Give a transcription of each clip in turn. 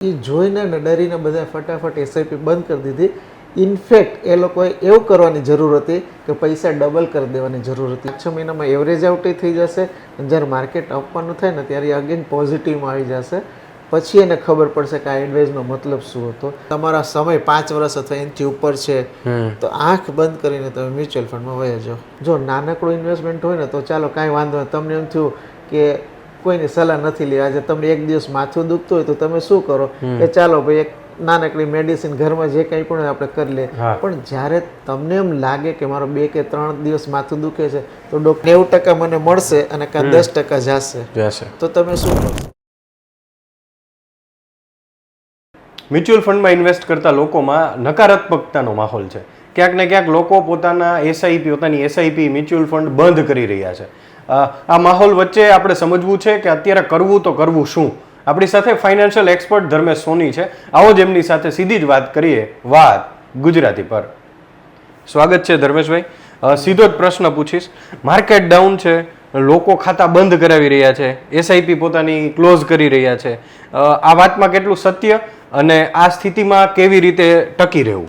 એ જોઈને ને ડરીને બધા ફટાફટ એસઆઈપી બંધ કરી દીધી. ઇનફેક્ટ એ લોકોએ એવું કરવાની જરૂર હતી કે પૈસા ડબલ કરી દેવાની જરૂર હતી. 6 મહિનામાં એવરેજ આઉટ થઈ જશે અને જ્યારે માર્કેટ આપવાનું થાય ને ત્યારે અગેન પોઝિટિવમાં આવી જશે. પછી એને ખબર પડશે કે આ એડવાઇસનો મતલબ શું હતો. તમારા સમય 5 વર્ષ અથવા એનાથી ઉપર છે તો આંખ બંધ કરીને તમે મ્યુચ્યુઅલ ફંડમાં વહી જાઓ. જો નાનકડું ઇન્વેસ્ટમેન્ટ હોય ને તો ચાલો કાંઈ વાંધો નહીં. તમને એમ થયું કે કોઈની સલાહ નથી લેવી, આજે તમને એક દિવસ માથું દુખતું હોય તો તમે શું કરો કે ચાલો ભાઈ એક નાનકડી મેડિસિન ઘરમાં જે કંઈ પણ આપણે કરી લે. પણ જ્યારે તમને એમ લાગે કે મારો 2 કે 3 દિવસ માથું દુખે છે તો ડૉક્ટર 90% મને મળશે અને કાં 10% જશે તો તમે શું કરો? મ્યુચ્યુઅલ ફંડમાં ઇન્વેસ્ટ કરતા લોકોમાં નકારાત્મકતાનો માહોલ છે. ક્યાંક ને ક્યાંક લોકો પોતાની એસઆઈપી મ્યુચ્યુઅલ ફંડ બંધ કરી રહ્યા છે. આ માહોલ વચ્ચે આપણે સમજવું છે કે અત્યારે કરવું તો કરવું શું. આપણી સાથે ફાઇનાન્શિયલ એક્સપર્ટ ધર્મેશ સોની છે. આવો જ એમની સાથે સીધી જ વાત કરીએ વાત ગુજરાતી પર. સ્વાગત છે ધર્મેશભાઈ. સીધો જ પ્રશ્ન પૂછીશ. માર્કેટ ડાઉન છે, લોકો ખાતા બંધ કરાવી રહ્યા છે, એસઆઈપી પોતાની ક્લોઝ કરી રહ્યા છે. આ વાતમાં કેટલું સત્ય અને આ સ્થિતિમાં કેવી રીતે ટકી રહેવું?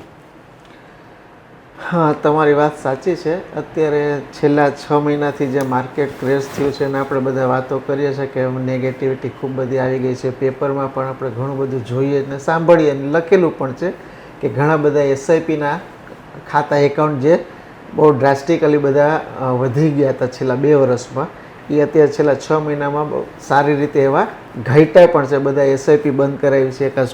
હા, તમારી વાત સાચી છે. અત્યારે છેલ્લા 6 મહિનાથી જે માર્કેટ ક્રેશ થયું છે અને આપણે બધા વાતો કરીએ છીએ કે નેગેટિવિટી ખૂબ બધી આવી ગઈ છે. પેપરમાં પણ આપણે ઘણું બધું જોઈએ અને સાંભળીએ અને લખેલું પણ છે કે ઘણા બધા એસઆઈપીના ખાતા એકાઉન્ટ જે બહુ ડ્રાસ્ટિકલી બધા વધી ગયા હતા છેલ્લા 2 વર્ષમાં, એ અત્યારે છેલ્લા 6 મહિનામાં બહુ સારી રીતે એવા ઘટ્યા પણ છે. બધા એસઆઈપી બંધ કરાવી છે, કાં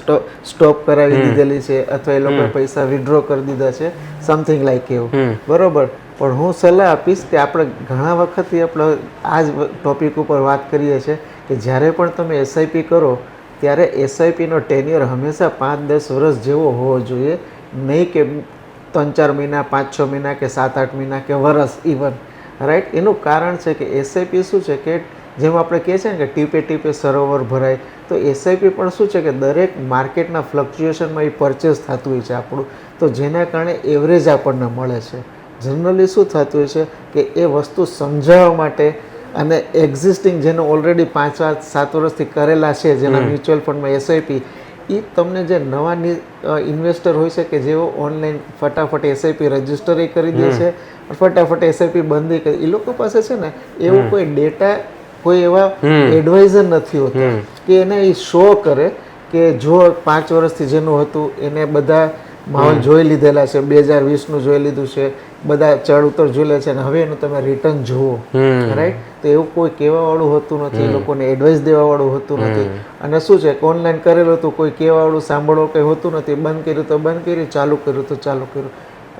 સ્ટોપ કરાવી દીધેલી છે અથવા એ લોકોએ પૈસા વિડ્રો કરી દીધા છે, સમથિંગ લાઈક એવું. બરોબર. પણ હું સલાહ આપીશ કે આપણે ઘણા વખતથી આપણે આ જ ટોપિક ઉપર વાત કરીએ છીએ કે જ્યારે પણ તમે એસઆઈપી કરો ત્યારે એસઆઈપીનો ટેન્યુઅર હંમેશા 5-10 વર્ષ જેવો હોવો જોઈએ, નહીં કે 3-4 મહિના, 5-6 મહિના કે 7-8 મહિના કે વર્ષ ઇવન. રાઈટ. એનું કારણ છે કે એસઆઈપી શું છે કે જેમ આપણે કહીએ છીએ ને કે ટીપે ટીપે સરોવર ભરાય, તો એસઆઈપી પણ શું છે કે દરેક માર્કેટના ફ્લક્ચ્યુએશનમાં એ પરચેસ થતું હોય છે આપણું, તો જેના કારણે એવરેજ આપણને મળે છે. જનરલી શું થતું હોય છે કે એ વસ્તુ સમજાવવા માટે અને એક્ઝિસ્ટિંગ જેને ઓલરેડી 5-7 વર્ષથી કરેલા છે જેના મ્યુચ્યુઅલ ફંડમાં એસઆઈપી, એ તમને જે નવા ઇન્વેસ્ટર હોય છે કે જેઓ ઓનલાઈન ફટાફટ એસઆઈપી રજિસ્ટર કરી દે છે, ફટાફટ એસઆઈપી બંધ કરી, એ લોકો પાસે છે ને એવું કોઈ ડેટા, કોઈ એવા એડવાઇઝર નથી હોતા કે એને એ શો કરે કે જો 5 વર્ષથી જેનું હતું એને બધા માહોલ જોઈ લીધેલા છે, 2020નું જોઈ લીધું છે, બધા ચડ ઉતર જોઈ લે છે અને હવે એનું તમે રિટર્ન જુઓ. રાઈટ. તો એવું કોઈ કહેવાવાળું હોતું નથી, એ લોકોને એડવાઇસ દેવાવાળું હોતું નથી. અને શું છે કે ઓનલાઈન કરેલું હતું, કોઈ કહેવાવાળું સાંભળવું કંઈ હોતું નથી. બંધ કર્યું તો બંધ કર્યું, ચાલુ કર્યું તો ચાલુ કર્યું.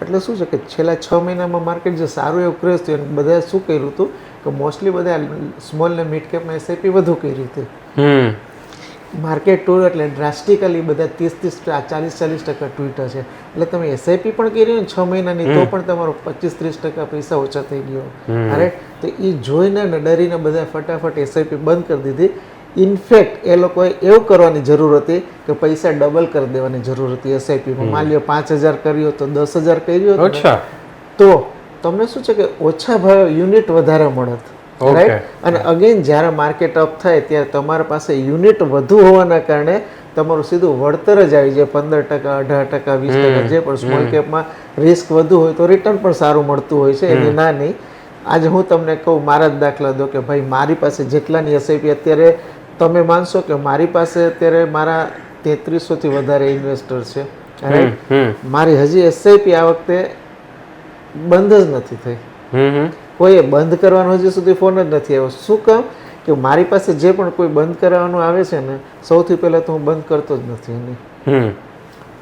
એટલે શું છે કે છેલ્લા 6 મહિનામાં માર્કેટ જે સારું એવું ક્રેશ થયું અને બધાએ શું કર્યું હતું કે મોસ્ટલી બધા સ્મોલ ને મિડ કેપમાં એસઆઈપી વધુ કરી હતી. માર્કેટ ટૂર એટલે ડ્રાસ્ટિકલી બધા 30-40% ટ્વીટર છે. એટલે તમે એસઆઈપી પણ કરી ને 6 મહિનાની તો પણ તમારો 25-30% પૈસા ઓછા થઈ ગયો. અરે તો એ જોઈને ને ડરીને બધા ફટાફટ એસઆઈપી બંધ કરી દીધી. ઇનફેક્ટ એ લોકોએ એવું કરવાની જરૂર હતી કે પૈસા ડબલ કરી દેવાની જરૂર હતી એસઆઈપીમાં. માની લો 5,000 કર્યો તો 10,000 કર્યો તો તમને શું છે કે ઓછા ભાવે યુનિટ વધારે મળત. રાઈટ. અને અગેન જ્યારે માર્કેટ અપ થાય ત્યારે તમારા પાસે યુનિટ વધુ હોવાના કારણે તમારું સીધું વળતર જ આવી જાય 15%, 18%, 20%, જે પણ સ્મોલ કેપમાં રિસ્ક વધુ હોય તો રિટર્ન પણ સારું મળતું હોય છે, એની ના નહીં. આજે હું તમને કહું, મારા જ દાખલા દો કે ભાઈ મારી પાસે જેટલાની એસઆઈપી અત્યારે, તમે માનશો કે મારી પાસે અત્યારે મારા 3300થી વધારે ઇન્વેસ્ટર છે. રાઈટ. મારી હજી એસઆઈપી આ વખતે બંધ જ નથી થઈ. કોઈએ બંધ કરવાનો હજી સુધી ફોન જ નથી આવ્યો. શું કામ કે મારી પાસે જે પણ કોઈ બંધ કરાવવાનું આવે છે ને, સૌથી પહેલાં તો હું બંધ કરતો જ નથી એની.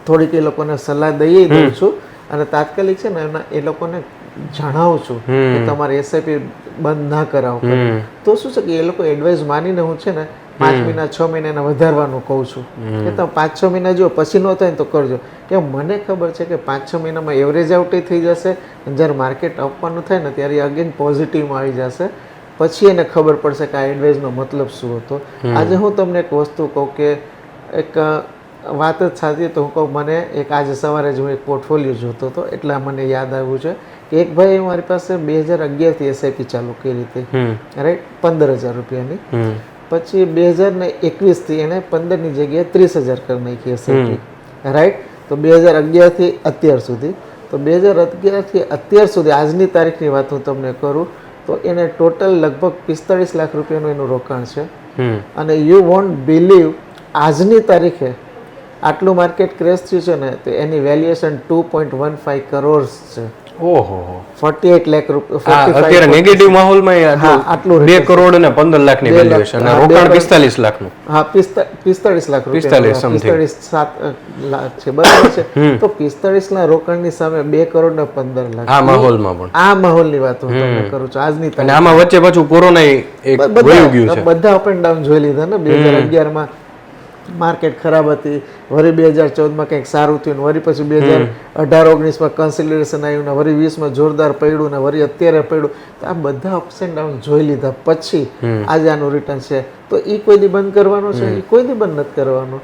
થોડીક એ લોકોને સલાહ દઈ દઉં છું અને તાત્કાલિક છે ને એ લોકોને જણાવું છું કે તમારે એસઆઈપી બંધ ના કરાવો. તો શું છે કે એ લોકો એડવાઇસ માનીને હું છે ને 5 મહિના 6 મહિના એને વધારવાનું કહું છું કે તમે 5-6 મહિના જો પછી ન થાય ને તો કરજો. કે મને ખબર છે કે 5-6 મહિનામાં એવરેજ આઉટ થઈ જશે અને જ્યારે માર્કેટ આપવાનું થાય ને ત્યારે અગેન પોઝિટિવમાં આવી જશે. પછી એને ખબર પડશે કે આ એડવાઇસનો મતલબ શું હતો. આજે હું તમને એક વસ્તુ કહું કે એક વાત જ સાચી તો હું કહું, મને એક આજે સવારે જ હું એક પોર્ટફોલિયો જોતો હતો એટલે મને યાદ આવ્યું છે કે એક ભાઈ મારી પાસે 2011થી એસઆઈપી ચાલુ કરી હતી. રાઈટ. 15,000 રૂપિયાની. પછી 2021થી એણે 15ની જગ્યાએ 30,000 કરી નાખી એસઆઈપી, રાઈટ. તો 2011થી અત્યાર સુધી, તો 2011થી અત્યાર સુધી આજની તારીખની વાત હું તમને કરું તો એને ટોટલ લગભગ 45 લાખ રૂપિયાનું એનું રોકાણ છે. અને યુ વોન્ટ બિલીવ આજની તારીખે આટલું માર્કેટ ક્રેશ થયું છે ને તો એની વેલ્યુએશન 2.15 કરોડ છે. ઓહો, 48 લાખ રૂપિયા અત્યારે નેગેટિવ માહોલમાં આટલું 2 કરોડ અને 15 લાખની વેલ્યુએશન અને રોકાણ 45 લાખનું. હા, 45 લાખ રૂપિયા, 45.7 લાખ છે, બરાબર છે. તો 45 લાખ રોકાણની સામે 2 કરોડ ને 15 લાખ આ માહોલમાં પણ, આ માહોલની વાત હું તમને કરું છું આજની અને આમાં વચ્ચે પાછું કોરોના એક વયું ગયું છે. બધા અપ એન્ડ ડાઉન જોઈ લીધા ને. 2011માં માર્કેટ ખરાબ હતી, વળી 2014માં કંઈક સારું થયું, વળી પછી 2018-19માં કન્સોલિડેશન આવ્યું ને વળી 20માં જોરદાર પડ્યું ને વળી અત્યારે પડ્યું. તો આ બધા અપ્સ એન્ડ ડાઉન જોઈ લીધા પછી આજે આનું રિટર્ન છે. તો એ કોઈ દી બંધ કરવાનો છે? એ કોઈ દી બંધ નથી કરવાનો.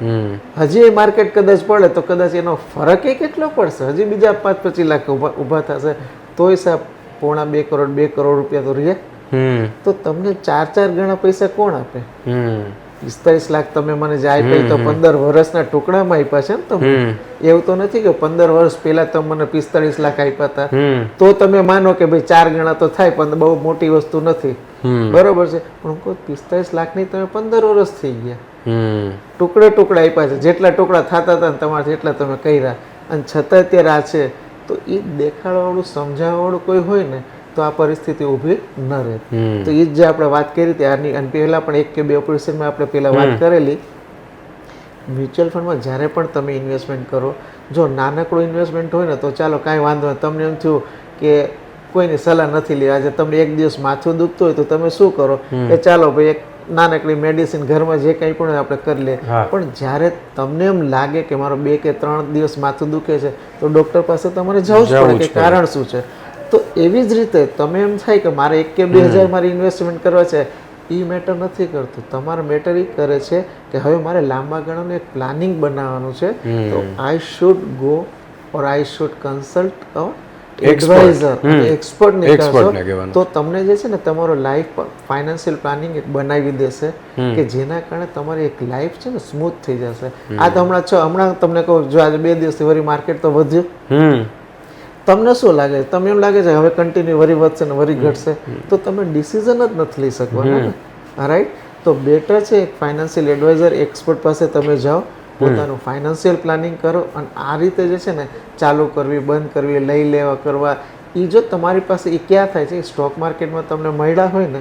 હજી એ માર્કેટ કદાચ પડે તો કદાચ એનો ફરક એ કેટલો પડશે, હજી બીજા 5-25 લાખ ઊભા થશે તોય સાહેબ 2 કરોડ રૂપિયા તો રહ્યા. તો તમને 4 ગણા પૈસા કોણ આપે? 45 લાખ તમે મને જે આપ્યા તો 15 વર્ષના ટુકડામાં આપ્યા છે ને તમે. એવું તો નથી કે 15 વર્ષ પહેલા તમે મને 45 લાખ આપ્યા હતા તો તમે માનો કે ભાઈ 4 ગણા તો થાય, પણ બહુ મોટી વસ્તુ નથી, બરોબર છે. પણ હું કહું 45 લાખની તમે 15 વર્ષ થઈ ગયા, ટુકડે ટુકડા આપ્યા છે, જેટલા ટુકડા થતા હતા ને તમારાથી એટલા તમે કર્યા, અને છતાં અત્યારે આ છે. તો એ દેખાડવાવાળું સમજાવવાવાળું કોઈ હોય ને તો આ પરિસ્થિતિ ઊભી ન રહે. તો એ જ જે આપણે વાત કરી હતી આની, અને પહેલા પણ 1 કે 2 ઓપરેશનમાં આપણે પહેલા વાત કરેલી. મ્યુચ્યુઅલ ફંડમાં જ્યારે પણ તમે ઇન્વેસ્ટમેન્ટ કરો, જો નાનકડું ઇન્વેસ્ટમેન્ટ હોય ને તો ચાલો કાંઈ વાંધો નહીં. તમને એમ થયું કે કોઈની સલાહ નથી લેવા, આજે તમને એક દિવસ માથું દુખતું હોય તો તમે શું કરો કે ચાલો ભાઈ એક નાનકડી મેડિસિન ઘરમાં જે કંઈ પણ આપણે કરી લે. પણ જ્યારે તમને એમ લાગે કે મારો 2 કે 3 દિવસ માથું દુખે છે તો ડૉક્ટર પાસે તમારે જવું જ પડે કે કારણ શું છે. તો એવી જ રીતે તમે એમ થાય કે મારે 1 કે 2 હજાર મારી ઇન્વેસ્ટમેન્ટ કરવા છે, એ મેટર નથી કરતું. તમારું મેટર એ કરે છે કે હવે મારે લાંબા ગાળાનું એક પ્લાનિંગ બનાવવાનું છે. તો I should go or I should consult adviser, એક્સપર્ટને કહેશો તો તમને જે છે ને તમારો લાઈફ ફાઇનાન્શિયલ પ્લાનિંગ એક બનાવી દેશે કે જેના કારણે તમારી એક લાઈફ છે ને સ્મૂથ થઈ જશે. આ તો હમણાં તમને કહું, જો આજે 2 દિવસથી વળી માર્કેટ તો વધ્યું, તમને શું લાગે? તમને એમ લાગે છે હવે કન્ટિન્યુ વરી વધશે ને વરી ઘટશે, તો તમે ડિસિઝન જ નથી લઈ શકવાના ને, રાઈટ. તો બેટર છે એક ફાઇનાન્શિયલ એડવાઇઝર, એક્સપર્ટ પાસે તમે જાઓ, પોતાનું ફાઇનાન્શિયલ પ્લાનિંગ કરો, અને આ રીતે જે છે ને ચાલુ કરવી, બંધ કરવી, લઈ લેવા કરવા, એ જો તમારી પાસે એ ક્યાં થાય છે, સ્ટોક માર્કેટમાં તમને મળ્યા હોય ને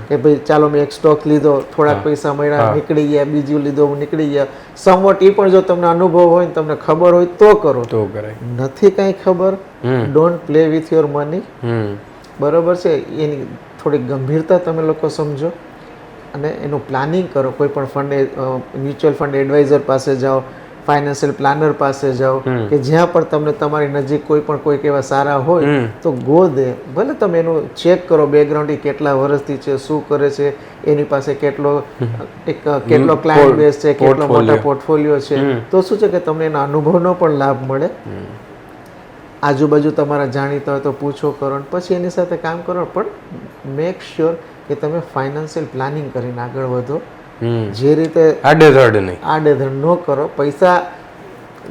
કે ભાઈ ચાલો મેં એક સ્ટોક લીધો, થોડાક પૈસા મળ્યા, નીકળી ગયા, બીજું લીધો, નીકળી ગયા, સમવોટ એ પણ જો તમને અનુભવ હોય ને તમને ખબર હોય તો કરો, તો કરાય. નથી કાંઈ ખબર, don't play with your money, બરોબર છે. એની થોડી ગંભીરતા તમે લોકો સમજો અને એનું પ્લાનિંગ કરો. કોઈ પણ ફંડ, મ્યુચ્યુઅલ ફંડ એડવાઇઝર પાસે જાઓ, ફાઇનાન્શિયલ પ્લાનર પાસે જાઓ, કે જ્યાં પણ તમને તમારી નજીક કોઈક એવા સારા હોય તો ગો દે. ભલે તમે એનું ચેક કરો બેકગ્રાઉન્ડ, કેટલા વર્ષથી છે, શું કરે છે, એની પાસે કેટલો ક્લાયન્ટ બેઝ છે, કેટલો મોટા પોર્ટફોલિયો છે. તો શું છે કે તમને એના અનુભવનો પણ લાભ મળે. આજુબાજુ તમારા જાણીતા હોય તો પૂછો કરો, પછી એની સાથે કામ કરો, પણ મેક શ્યોર કે તમે ફાઇનાન્શિયલ પ્લાનિંગ કરીને આગળ વધો. જે રીતે આડેધડ ન કરો. પૈસા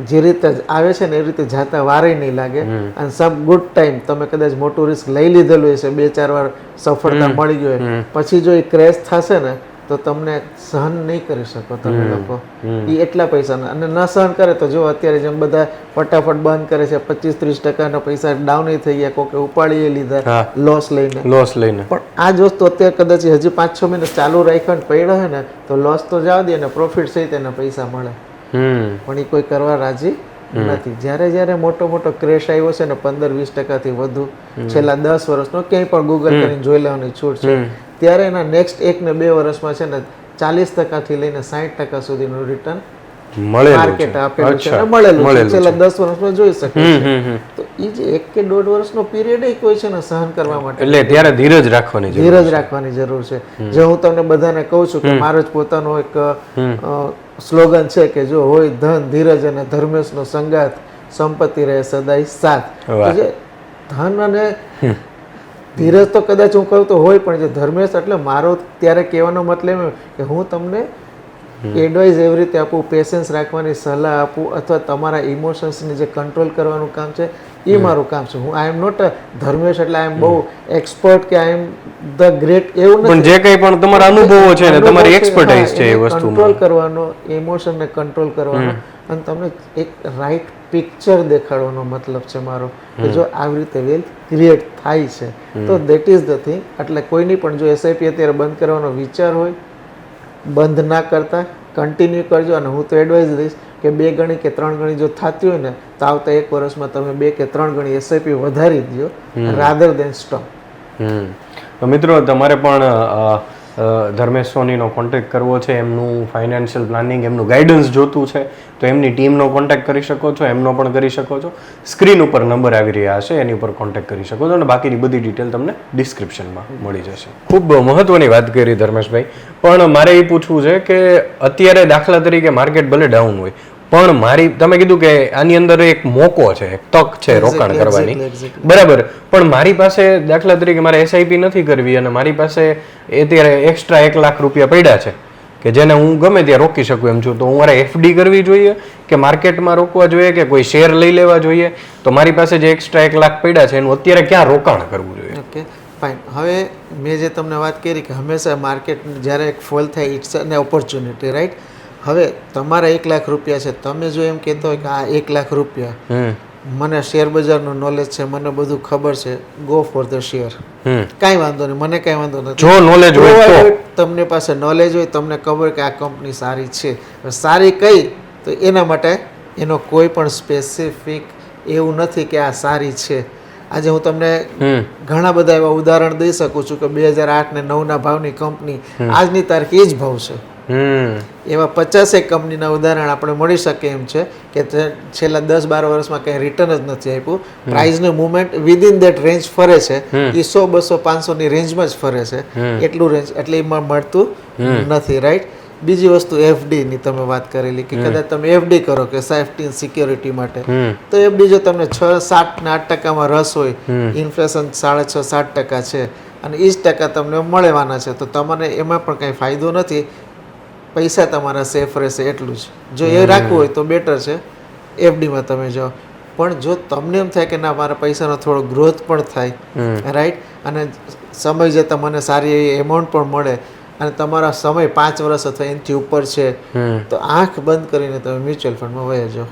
જે રીતે આવે છે ને એ રીતે જાતા વારે નહીં લાગે. અને સબ ગુડ ટાઈમ તમે કદાચ મોટું રિસ્ક લઈ લીધેલું હશે, 2-4 વાર સફળતા મળી ગઈ, પછી જો એ ક્રેશ થશે ને તો તમને સહન નહીં કરી શકો તમે લોકો. એ એટલા પૈસા, અને ન સહન કરે તો જો અત્યારે જેમ બધા ફટાફટ બંધ કરે છે, 25-30% પૈસા ડાઉન થઈ ગયા, કોકે ઉપાડીએ લીધા લોસ લઈને. પણ આ જ વસ્તુ અત્યારે કદાચ હજી 5-6 મહિના ચાલુ રાખ્યો ને પડ્યો હોય ને તો લોસ તો જવા દે ને પ્રોફિટ સહિત એના પૈસા મળે, પણ એ કોઈ કરવા રાજી નથી. જ્યારે મોટો ક્રેશ આવ્યો છે ને 15-20% વધુ છેલ્લા 10 વર્ષનો, ક્યાંય પણ ગૂગલ કરીને જોઈ લેવાની છૂટ છે, ત્યારે એના નેક્સ્ટ 1 ને 2 વર્ષમાં છે ને 40% થી લઈને 60% સુધીનું રિટર્ન માર્કેટ આપેલું છે, મળેલું છે, છેલ્લા 10 વર્ષમાં જોઈ શકે છે. તો એ જે 1 કે 1.5 વર્ષનો પીરિયડ એ કોઈ છે ને સહન કરવા માટે, એટલે ત્યારે ધીરજ રાખવાની જરૂર છે. જે હું તમને બધાને કહું છું કે મારો જ પોતાનો એક સ્લોગન છે કે જો હોય ધન, ધીરજ અને ધર્મેશનો સંગાત, સંપત્તિ રહે સદાય સાથ. જે ધન અને ધીરજ તો કદાચ હું કહું તો હોય, પણ જે ધર્મેશ એટલે મારો ત્યારે કહેવાનો મતલબ એમ કે હું તમને એડવાઇસ એવી રીતે આપું, પેશન્સ રાખવાની સલાહ આપું, અથવા તમારા ઇમોશન્સને જે કંટ્રોલ કરવાનું કામ છે એ મારું કામ છે. હું આઈ એમ નોટ ધર્મેશ એટલે આઈ એમ બહુ એક્સપર્ટ કે આઈ એમ ધ ગ્રેટ એવું પણ નથી. જે કંઈ પણ તમારા અનુભવો છે ને તમારી એક્સપર્ટાઇઝ છે એ વસ્તુમાં કંટ્રોલ કરવાનો, ઇમોશનને કંટ્રોલ કરવાનો અને તમને એક રાઈટ પિક્ચર દેખાડવાનો મતલબ છે મારો, કે જો આવી રીતે વેલ્થ ક્રિએટ થાય છે તો દેટ ઇઝ ધ થિંગ. એટલે કોઈની પણ જો એસઆઈપી અત્યારે બંધ કરવાનો વિચાર હોય, બંધ ના કરતા કન્ટિન્યુ કરજો. અને હું તો એડવાઇસ દઈશ કે 2 ગણી કે 3 ગણી જો થતી હોય ને તો આવતા 1 વર્ષમાં તમે 2 કે 3 ગણી એસઆઈપી વધારી દો, રાધર દેન સ્ટોપ. તો મિત્રો તમારે પણ ધર્મેશ સોનીનો કોન્ટેક્ટ કરવો છે, એમનું ફાઇનાન્શિયલ પ્લાનિંગ, એમનું ગાઈડન્સ જોતું છે તો એમની ટીમનો કોન્ટેક્ટ કરી શકો છો, એમનો પણ કરી શકો છો. સ્ક્રીન ઉપર નંબર આવી રહ્યા હશે એની ઉપર કોન્ટેક્ટ કરી શકો છો અને બાકીની બધી ડિટેલ તમને ડિસ્ક્રિપ્શનમાં મળી જશે. ખૂબ મહત્વની વાત કરી ધર્મેશભાઈ, પણ મારે એ પૂછવું છે કે અત્યારે દાખલા તરીકે માર્કેટ ભલે ડાઉન હોય પણ તમે કીધું કે આની અંદર એક મોકો છે, એક તક છે રોકાણ કરવાની, બરાબર, પણ મારી પાસે દાખલા તરીકે મારે એસઆઈપી નથી કરવી અને મારી પાસે અત્યારે એક્સ્ટ્રા 1 લાખ રૂપિયા પડ્યા છે કે જેને હું ગમે ત્યાં રોકી શકું એમ છું, તો હું મારે એફડી કરવી જોઈએ કે માર્કેટમાં રોકવા જોઈએ કે કોઈ શેર લઈ લેવા જોઈએ? તો મારી પાસે જે એક્સ્ટ્રા 1 લાખ પડ્યા છે એનું અત્યારે ક્યાં રોકાણ કરવું જોઈએ? Okay fine. હવે મેં જે તમને વાત કરી કે હંમેશા માર્કેટ જ્યારે એક ફોલ થાય ઇટ્સ એન ઓપોર્ચ્યુનિટી, રાઈટ? હવે તમારા 1 લાખ રૂપિયા છે, તમે જો એમ કહેતો હોય કે આ 1 લાખ રૂપિયા મને શેર બજારનું નોલેજ છે, મને બધું ખબર છે, ગો ફોર ધ શેર, કાંઈ વાંધો નહીં, મને કાંઈ વાંધો નથી. જો નોલેજ હોય તો તમને પાસે નોલેજ હોય, તમને ખબર કે આ કંપની સારી છે, સારી કઈ, તો એના માટે એનો કોઈ પણ સ્પેસિફિક એવું નથી કે આ સારી છે. આજે હું તમને ઘણા બધા એવા ઉદાહરણ દઈ શકું છું કે 2008 ને 9ના ભાવની કંપની આજની તારીખે એ જ ભાવ છે. એવા 50 કંપનીના ઉદાહરણ આપણે મળી શકે એમ છે કે છેલ્લા 10-12 વર્ષમાં કંઈ રિટર્ન જ નથી આપ્યું. પ્રાઇસનું મુવમેન્ટ વિધિન દેટ રેન્જ ફરે છે, એ 100, 200, 500ની રેન્જમાં જ ફરે છે, એટલું રેન્જ એટલે એમાં મળતું નથી, રાઈટ? બીજી વસ્તુ એફડીની તમે વાત કરેલી કે કદાચ તમે એફડી કરો કે સેફ્ટી સિક્યોરિટી માટે, તો એફડી જો તમને 6, 7 ને 8% રસ હોય, ઇન્ફ્લેશન 6.5-7% છે અને 20% તમને મળવાના છે, તો તમને એમાં પણ કંઈ ફાયદો નથી. પૈસા તમારા સેફ રહેશે એટલું જ. જો એ રાખવું હોય તો બેટર છે એફડીમાં તમે જાઓ. પણ જો તમને એમ થાય કે ના મારા પૈસાનો થોડો ગ્રોથ પણ થાય, રાઈટ, અને સમય જતાં મને સારી એવી એમાઉન્ટ પણ મળે અને તમારા સમય 5 વર્ષ અથવા એનાથી ઉપર છે, તો આંખ બંધ કરીને તમે મ્યુચ્યુઅલ ફંડમાં વહી જાઓ,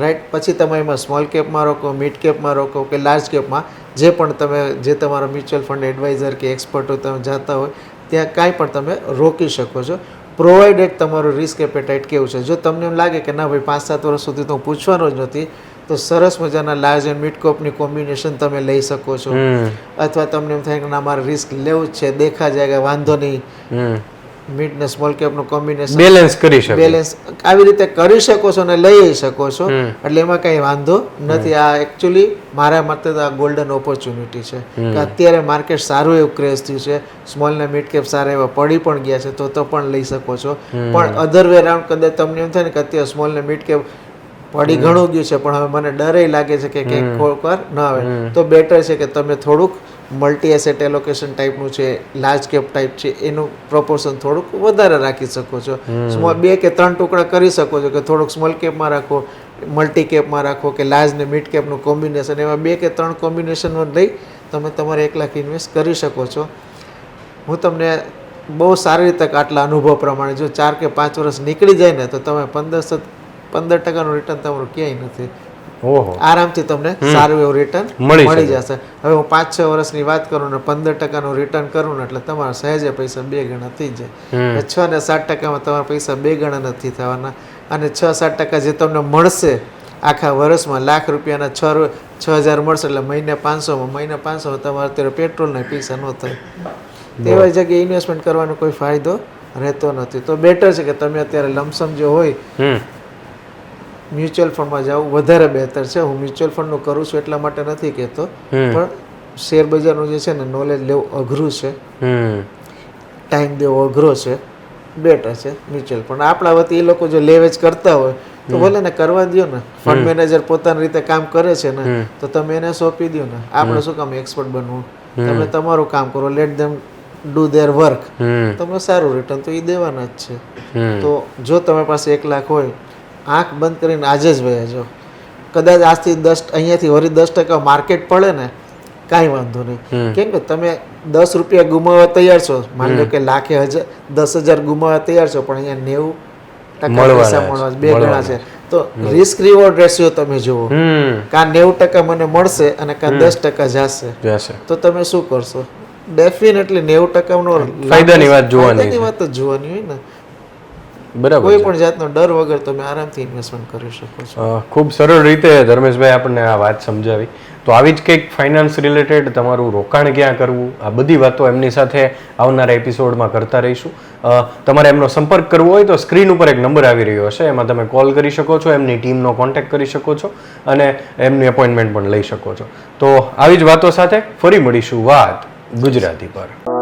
રાઈટ? પછી તમે એમાં સ્મોલ કેપમાં રોકો, મિડ કેપમાં રોકો કે લાર્જ કેપમાં, જે પણ તમે જે તમારો મ્યુચ્યુઅલ ફંડ એડવાઇઝર કે એક્સપર્ટ હોય તમે જતા હોય ત્યાં કાંઈ પણ તમે રોકી શકો છો, પ્રોવાઇડેડ તમારું રિસ્ક એપેટાઇટ કેવું છે. જો તમને એમ લાગે કે ના ભાઈ 5-7 વર્ષ સુધી તો હું પૂછવાનો જ નથી, તો સરસ મજાના લાર્જ એન્ડ મિડ કેપની કોમ્બિનેશન તમે લઈ શકો છો. અથવા તમને એમ થાય કે ના મારે રિસ્ક લેવું જ છે, દેખા જાયગા, વાંધો નહીં, મિડ ને સ્મોલ કેપનું કોમ્બિનેશન બેલેન્સ કરી શકો, બેલેન્સ આવી રીતે કરી શકો છો અને લઈ શકો છો, એટલે એમાં કંઈ વાંધો નથી. આ એકચ્યુઅલી મારા મતે તો આ ગોલ્ડન ઓપોર્ચ્યુનિટી છે કે અત્યારે માર્કેટ સારું એવું ક્રેઝ થયું છે, સ્મોલ ને મિડ કેપ સારા એવા પડી પણ ગયા છે, તો પણ લઈ શકો છો. પણ અધર વે રાઉન્ડ કદાચ તમને એમ થાય ને કે અત્યારે સ્મોલ ને મિડ કેપ પડી ઘણું ગયું છે પણ હવે મને ડર લાગે છે કે કંઈક ખોળકાર ન આવે, તો બેટર છે કે તમે થોડુંક મલ્ટી એસેટ એલોકેશન ટાઈપનું છે, લાર્જ કેપ ટાઈપ છે, એનું પ્રોપોર્શન થોડુંક વધારે રાખી શકો છો. સ્મોલ 2 કે 3 ટુકડા કરી શકો છો કે થોડુંક સ્મોલ કેપમાં રાખો, મલ્ટી કેપમાં રાખો કે લાર્જ ને મિડ કેપનું કોમ્બિનેશન, એમાં 2 કે 3 કોમ્બિનેશનમાં લઈ તમે તમારે 1 લાખ ઇન્વેસ્ટ કરી શકો છો. હું તમને બહુ સારી રીતે આટલા અનુભવ પ્રમાણે જો 4 કે 5 વર્ષ નીકળી જાય ને તો તમે 15% રિટર્ન તમારું ક્યાંય નથી. આરામથી તમને સારું એવું રિટર્ન મળી જશે. હવે હું 5-6 વર્ષની વાત કરું ને 15% રિટર્ન કરું ને એટલે તમારા સહેજે પૈસા 2 ગણા થઈ જાય. 6 ને 7%માં તમારા પૈસા 2 ગણા નથી થવાના, અને 6-7% જે તમને મળશે આખા વર્ષમાં, લાખ રૂપિયાના 6,000 મળશે એટલે મહિને 500 તમારે અત્યારે પેટ્રોલના પૈસા ન થાય. તેવા જગ્યાએ ઇન્વેસ્ટમેન્ટ કરવાનો કોઈ ફાયદો રહેતો નથી. તો બેટર છે કે તમે અત્યારે લમસમ જે હોય મ્યુચ્યુઅલ ફંડમાં જવું વધારે બહેતર છે. હું મ્યુચ્યુઅલ ફંડનું કરું છું એટલા માટે નથી કહેતો, પણ શેર બજારનું જે છે ને નોલેજ લેવું અઘરું છે, ટાઈમ દેવો અઘરો છે, બેટર છે મ્યુચ્યુઅલ ફંડ. આપણા વતી એ લોકો જો લેવેજ કરતા હોય તો ભલે ને કરવા દો ને, ફંડ મેનેજર પોતાની રીતે કામ કરે છે ને તો તમે એને સોંપી દો ને, આપણે શું કામ એક્સપર્ટ બનવું? તમે તમારું કામ કરો, let them do their work, હમ તમને સારું રિટર્ન તો એ દેવાના જ છે. હમ તો જો તમારી પાસે 1 લાખ હોય, આંખ બંધ કરીને આજે જ વયા જાઓ. કદાચ આજથી અહીંયાથી વળી 10% માર્કેટ પડે ને કાંઈ વાંધો નહીં, કેમ કે તમે 10 રૂપિયા ગુમાવવા તૈયાર છો. માની લો કે લાખે 10,000 ગુમાવવા તૈયાર છો, પણ અહીંયા 90% પૈસા મળવા બે ગણા છે. તો રિસ્ક રિવોર્ડ રેશિયો તમે જુઓ, કાં 90% મને મળશે અને કાં 10% જશે, તો તમે શું કરશો? ડેફિનેટલી 90% ફાયદાની વાત જોવાની ફાયદાની વાત જ જોવાની હોય ને. બરાબર કોઈ પણ જાતનો ડર વગર તમે આરામથી ઇન્વેસ્ટમેન્ટ કરી શકો છો. ખૂબ સરળ રીતે ધર્મેશભાઈ આપણને આ વાત સમજાવી. તો આવી જ કંઈક ફાઇનાન્સ રિલેટેડ તમારું રોકાણ ક્યાં કરવું, આ બધી વાતો એમની સાથે આવનારા એપિસોડમાં કરતા રહીશું. તમારે એમનો સંપર્ક કરવો હોય તો સ્ક્રીન ઉપર એક નંબર આવી રહ્યો હશે, એમાં તમે કોલ કરી શકો છો, એમની ટીમનો કોન્ટેક્ટ કરી શકો છો અને એમની અપોઇન્ટમેન્ટ પણ લઈ શકો છો. તો આવી જ વાતો સાથે ફરી મળીશું વાત ગુજરાતી પર.